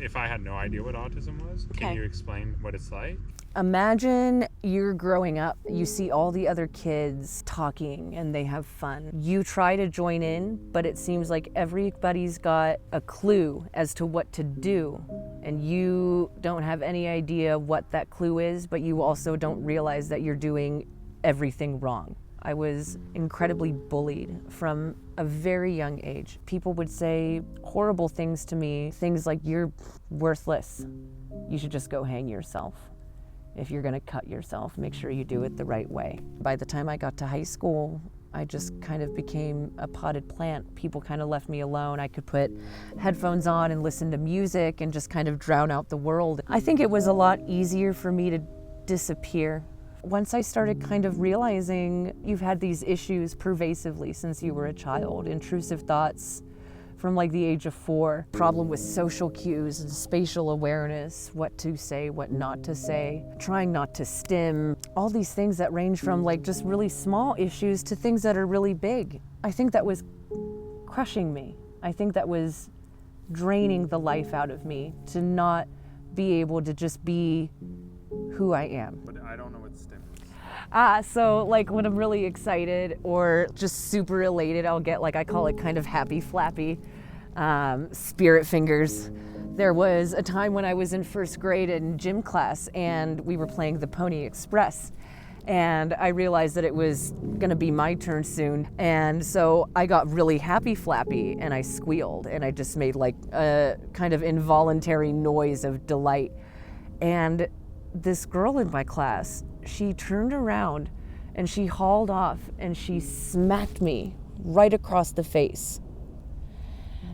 if I had no idea what autism was, Okay. can you explain what it's like? Imagine you're growing up, you see all the other kids talking and they have fun. You try to join in, but it seems like everybody's got a clue as to what to do, and you don't have any idea what that clue is, but you also don't realize that you're doing everything wrong. I was incredibly bullied from a very young age. People would say horrible things to me, things like, "You're worthless. You should just go hang yourself. If you're gonna cut yourself, make sure you do it the right way." By the time I got to high school, I just kind of became a potted plant. People kind of left me alone. I could put headphones on and listen to music and just kind of drown out the world. I think it was a lot easier for me to disappear. Once I started kind of realizing you've had these issues pervasively since you were a child, intrusive thoughts from like the age of 4, problem with social cues and spatial awareness, what to say, what not to say, trying not to stim, all these things that range from like just really small issues to things that are really big. I think that was crushing me. I think that was draining the life out of me to not be able to just be who I am. But I don't know what Stimming is. So like when I'm really excited or just super elated, I'll get like, I call it kind of happy flappy, spirit fingers. There was a time when I was in first grade in gym class and we were playing the Pony Express. And I realized that it was gonna be my turn soon. And so I got really happy flappy and I squealed and I just made like a kind of involuntary noise of delight. And this girl in my class, she turned around and she hauled off and she smacked me right across the face.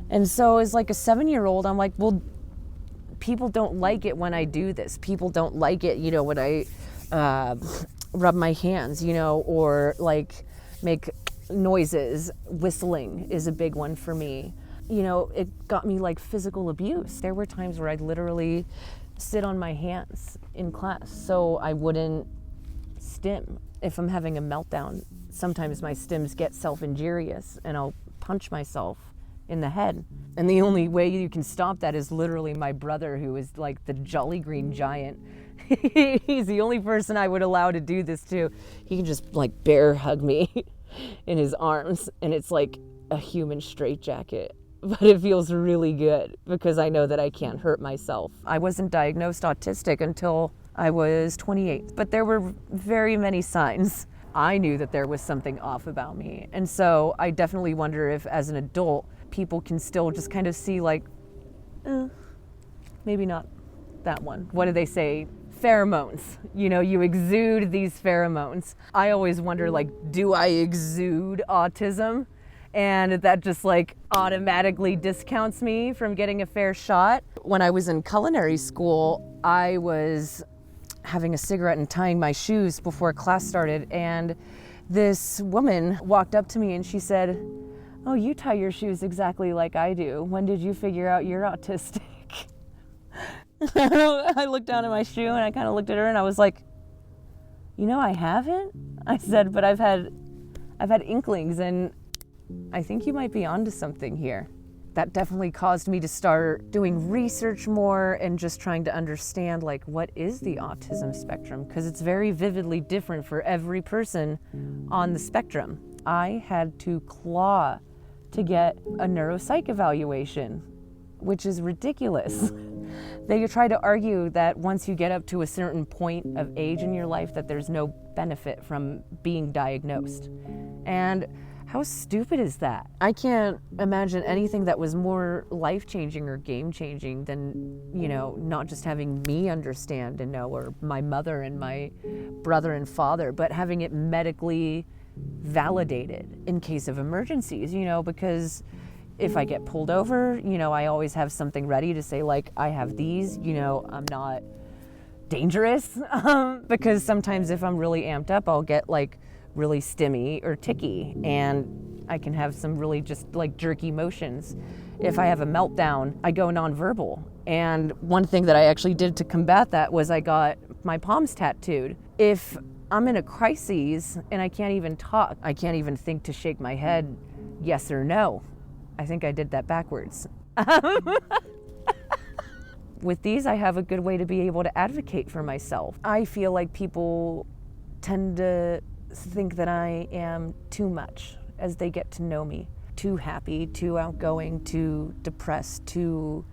And so as like a 7-year-old, I'm like, well, people don't like it when I do this. People don't like it, you know, when I rub my hands, you know, or like make noises. Whistling is a big one for me. You know, it got me like physical abuse. There were times where I'd literally sit on my hands in class so I wouldn't stim. If I'm having a meltdown, sometimes my stims get self-injurious and I'll punch myself in the head. And the only way you can stop that is literally my brother, who is like the Jolly Green Giant. He's the only person I would allow to do this to. He can just like bear hug me in his arms and it's like a human straitjacket. But it feels really good because I know that I can't hurt myself. I wasn't diagnosed autistic until I was 28, but there were very many signs. I knew that there was something off about me. And so I definitely wonder if as an adult, people can still just kind of see like, maybe not that one. What do they say? Pheromones. You know, you exude these pheromones. I always wonder like, do I exude autism? And that just like automatically discounts me from getting a fair shot. When I was in culinary school, I was having a cigarette and tying my shoes before class started, and this woman walked up to me and she said, "Oh, you tie your shoes exactly like I do. When did you figure out you're autistic?" I looked down at my shoe and I kind of looked at her and I was like, "You know, I haven't." I said, "But I've had inklings and I think you might be onto something here." That definitely caused me to start doing research more and just trying to understand like, what is the autism spectrum? Because it's very vividly different for every person on the spectrum. I had to claw to get a neuropsych evaluation, which is ridiculous. They try to argue that once you get up to a certain point of age in your life that there's no benefit from being diagnosed. And how stupid is that? I can't imagine anything that was more life-changing or game-changing than, you know, not just having me understand and know, or my mother and my brother and father, but having it medically validated in case of emergencies, you know, because if I get pulled over, you know, I always have something ready to say like, I have these, you know, I'm not dangerous. Because sometimes if I'm really amped up, I'll get like really stimmy or ticky, and I can have some really just like jerky motions. If I have a meltdown, I go nonverbal. And one thing that I actually did to combat that was I got my palms tattooed. If I'm in a crisis and I can't even talk, I can't even think to shake my head yes or no. I think I did that backwards. with these, I have a good way to be able to advocate for myself. I feel like people tend to think that I am too much as they get to know me. Too happy, too outgoing, too depressed, too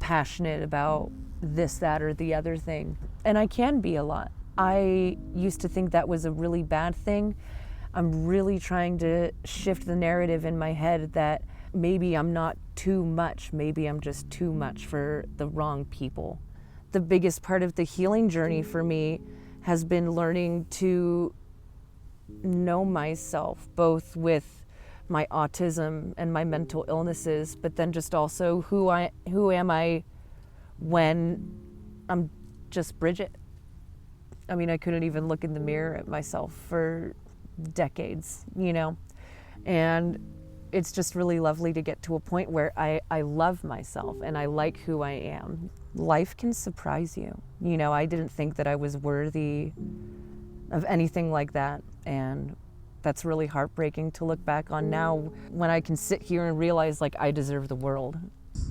passionate about this, that, or the other thing. And I can be a lot. I used to think that was a really bad thing. I'm really trying to shift the narrative in my head that maybe I'm not too much, maybe I'm just too much for the wrong people. The biggest part of the healing journey for me has been learning to know myself, both with my autism and my mental illnesses, but then just also who am I when I'm just Bridget. I mean, I couldn't even look in the mirror at myself for decades, you know? And it's just really lovely to get to a point where I love myself and I like who I am. Life can surprise you. You know, I didn't think that I was worthy of anything like that. And that's really heartbreaking to look back on now when I can sit here and realize like I deserve the world.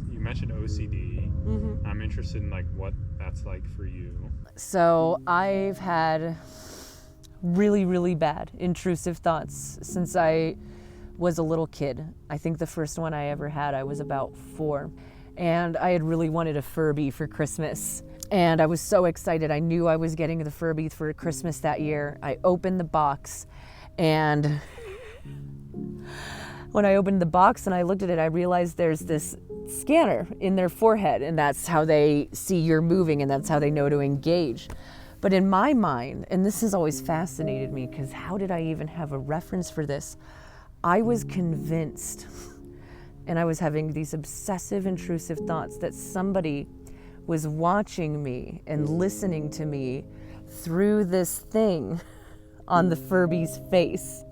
You mentioned OCD. Mm-hmm. I'm interested in like what that's like for you. So I've had really, really bad intrusive thoughts since I was a little kid. I think the first one I ever had, I was about 4. And I had really wanted a Furby for Christmas. And I was so excited. I knew I was getting the Furby for Christmas that year. I opened the box, and when I opened the box and I looked at it, I realized there's this scanner in their forehead, and that's how they see you're moving, and that's how they know to engage. But in my mind, and this has always fascinated me, because how did I even have a reference for this? I was convinced, and I was having these obsessive, intrusive thoughts that somebody was watching me and listening to me through this thing on the Furby's face.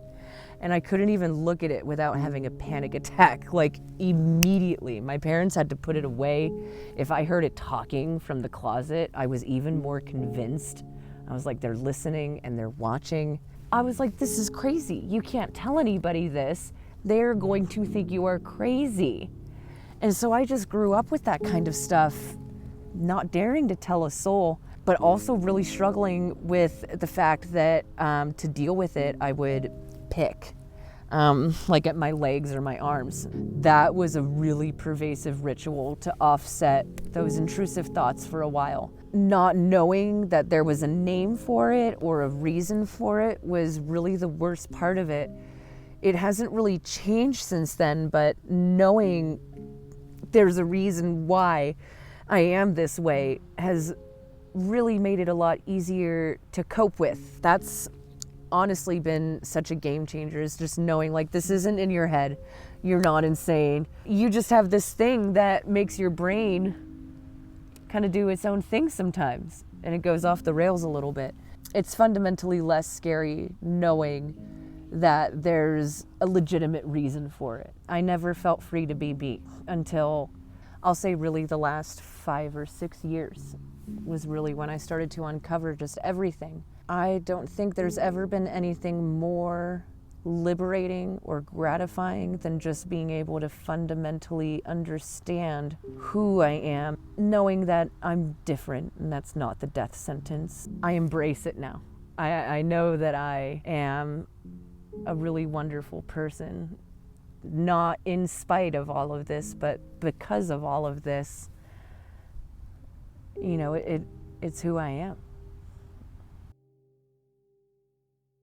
And I couldn't even look at it without having a panic attack, like immediately. My parents had to put it away. If I heard it talking from the closet, I was even more convinced. I was like, they're listening and they're watching. I was like, this is crazy. You can't tell anybody this. They're going to think you are crazy. And so I just grew up with that kind of stuff, not daring to tell a soul, but also really struggling with the fact that to deal with it, I would pick, like at my legs or my arms. That was a really pervasive ritual to offset those intrusive thoughts for a while. Not knowing that there was a name for it or a reason for it was really the worst part of it. It hasn't really changed since then, but knowing there's a reason why I am this way has really made it a lot easier to cope with. That's honestly been such a game changer, is just knowing like this isn't in your head. You're not insane. You just have this thing that makes your brain kind of do its own thing sometimes, and it goes off the rails a little bit. It's fundamentally less scary knowing that there's a legitimate reason for it. I never felt free to be me until, I'll say really the last 5 or 6 years was really when I started to uncover just everything. I don't think there's ever been anything more liberating or gratifying than just being able to fundamentally understand who I am, knowing that I'm different and that's not the death sentence. I embrace it now. I know that I am a really wonderful person, not in spite of all of this, but because of all of this. You know, it's who I am.